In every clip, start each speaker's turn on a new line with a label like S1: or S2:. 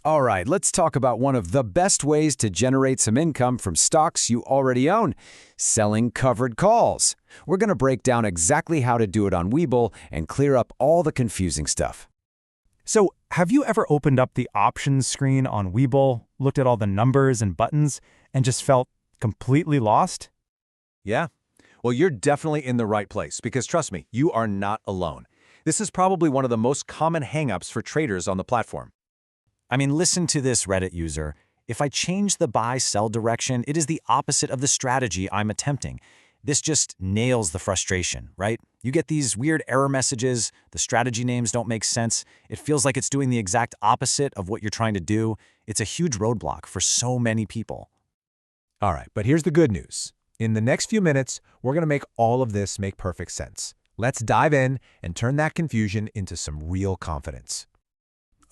S1: All right, let's talk about one of the best ways to generate some income from stocks you already own, selling covered calls. We're going to break down exactly how to do it on Webull and clear up all the confusing stuff.
S2: So, have you ever opened up the options screen on Webull, looked at all the numbers and buttons, and just felt completely lost?
S3: Yeah. Well, you're definitely in the right place because trust me, you are not alone. This is probably one of the most common hangups for traders on the platform.
S4: I mean, listen to this Reddit user. If I change the buy-sell direction, it is the opposite of the strategy I'm attempting. This just nails the frustration, right? You get these weird error messages, the strategy names don't make sense. It feels like it's doing the exact opposite of what you're trying to do. It's a huge roadblock for so many people.
S3: All right, but here's the good news. In the next few minutes, we're going to make all of this make perfect sense. Let's dive in and turn that confusion into some real confidence.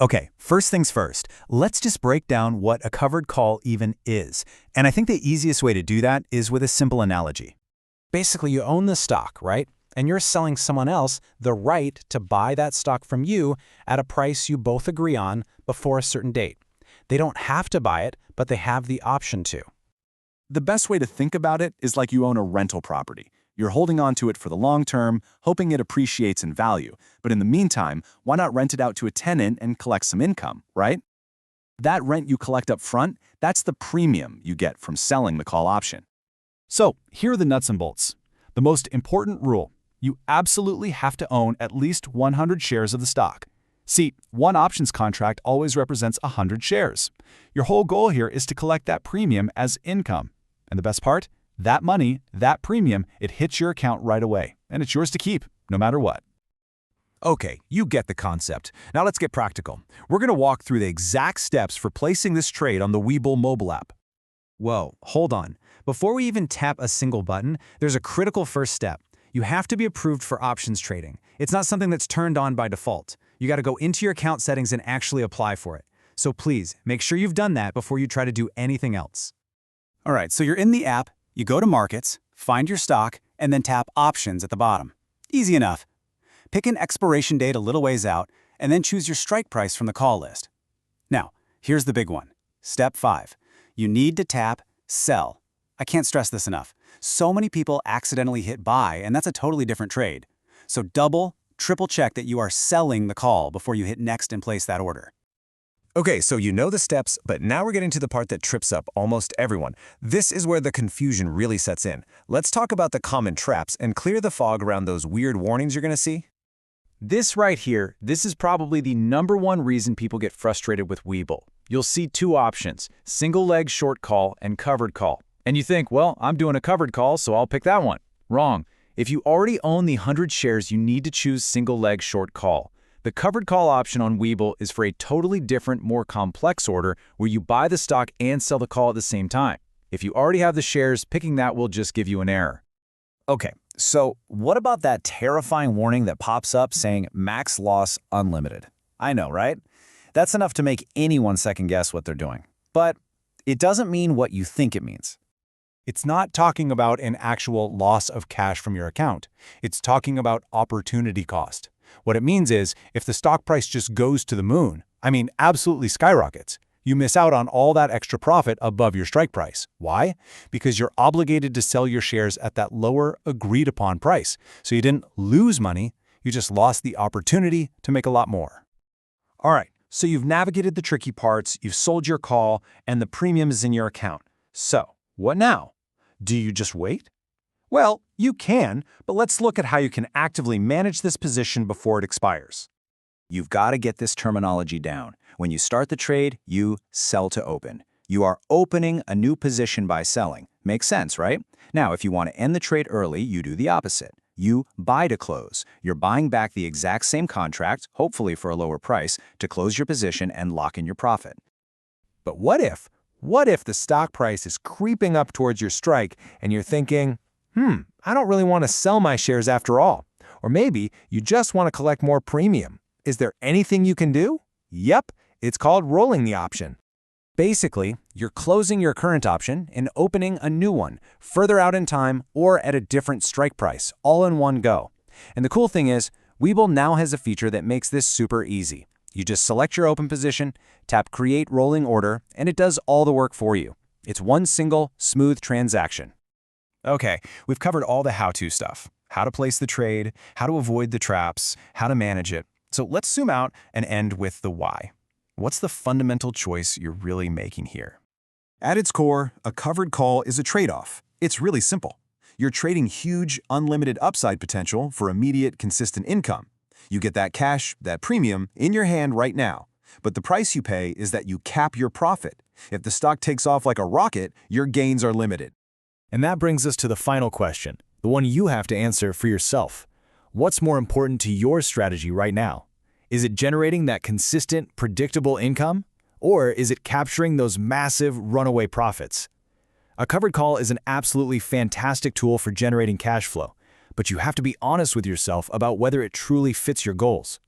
S2: Okay, first things first, let's just break down what a covered call even is. And I think the easiest way to do that is with a simple analogy.
S4: Basically, you own the stock, right? And you're selling someone else the right to buy that stock from you at a price you both agree on before a certain date. They don't have to buy it, but they have the option to.
S5: The best way to think about it is like you own a rental property. You're holding on to it for the long term, hoping it appreciates in value. But in the meantime, why not rent it out to a tenant and collect some income, right? That rent you collect up front, that's the premium you get from selling the call option. So, here are the nuts and bolts. The most important rule: you absolutely have to own at least 100 shares of the stock. See, one options contract always represents 100 shares. Your whole goal here is to collect that premium as income. And the best part? That money, that premium, it hits your account right away, and it's yours to keep, no matter what.
S3: Okay, you get the concept. Now let's get practical. We're going to walk through the exact steps for placing this trade on the Webull mobile app.
S4: Whoa, hold on. Before we even tap a single button, there's a critical first step. You have to be approved for options trading. It's not something that's turned on by default. You got to go into your account settings and actually apply for it. So please, make sure you've done that before you try to do anything else.
S6: All right, so you're in the app, you go to Markets, find your stock, and then tap Options at the bottom. Easy enough. Pick an expiration date a little ways out, and then choose your strike price from the call list. Now, here's the big one. Step 5. You need to tap Sell. I can't stress this enough. So many people accidentally hit Buy, and that's a totally different trade. So double, triple check that you are selling the call before you hit Next and place that order.
S3: Okay, so you know the steps, but now we're getting to the part that trips up almost everyone. This is where the confusion really sets in. Let's talk about the common traps and clear the fog around those weird warnings you're going to see.
S1: This right here, this is probably the #1 reason people get frustrated with Webull. You'll see two options, single leg short call and covered call. And you think, well, I'm doing a covered call, so I'll pick that one. Wrong. If you already own the 100 shares, you need to choose single leg short call. The covered call option on Webull is for a totally different, more complex order where you buy the stock and sell the call at the same time. If you already have the shares, picking that will just give you an error.
S6: Okay, so what about that terrifying warning that pops up saying max loss unlimited? I know, right? That's enough to make anyone second guess what they're doing. But it doesn't mean what you think it means.
S2: It's not talking about an actual loss of cash from your account. It's talking about opportunity cost. What it means is, if the stock price just goes to the moon, absolutely skyrockets, you miss out on all that extra profit above your strike price. Why? Because you're obligated to sell your shares at that lower agreed-upon price. So you didn't lose money, you just lost the opportunity to make a lot more.
S3: All right, so you've navigated the tricky parts, you've sold your call, and the premium is in your account. So, what now? Do you just wait? Well, you can, but let's look at how you can actively manage this position before it expires.
S6: You've got to get this terminology down. When you start the trade, you sell to open. You are opening a new position by selling. Makes sense, right? Now, if you want to end the trade early, you do the opposite. You buy to close. You're buying back the exact same contract, hopefully for a lower price, to close your position and lock in your profit.
S3: But what if the stock price is creeping up towards your strike and you're thinking, I don't really want to sell my shares after all. Or maybe you just want to collect more premium. Is there anything you can do? Yep, it's called rolling the option.
S4: Basically, you're closing your current option and opening a new one, further out in time or at a different strike price, all in one go. And the cool thing is, Webull now has a feature that makes this super easy.
S3: You just select your open position, tap Create Rolling Order, and it does all the work for you. It's one single, smooth transaction.
S2: Okay, we've covered all the how-to stuff. How to place the trade, how to avoid the traps, how to manage it. So let's zoom out and end with the why. What's the fundamental choice you're really making here?
S5: At its core, a covered call is a trade-off. It's really simple. You're trading huge, unlimited upside potential for immediate, consistent income. You get that cash, that premium, in your hand right now. But the price you pay is that you cap your profit. If the stock takes off like a rocket, your gains are limited.
S2: And that brings us to the final question, the one you have to answer for yourself. What's more important to your strategy right now? Is it generating that consistent, predictable income? Or is it capturing those massive runaway profits? A covered call is an absolutely fantastic tool for generating cash flow, but you have to be honest with yourself about whether it truly fits your goals.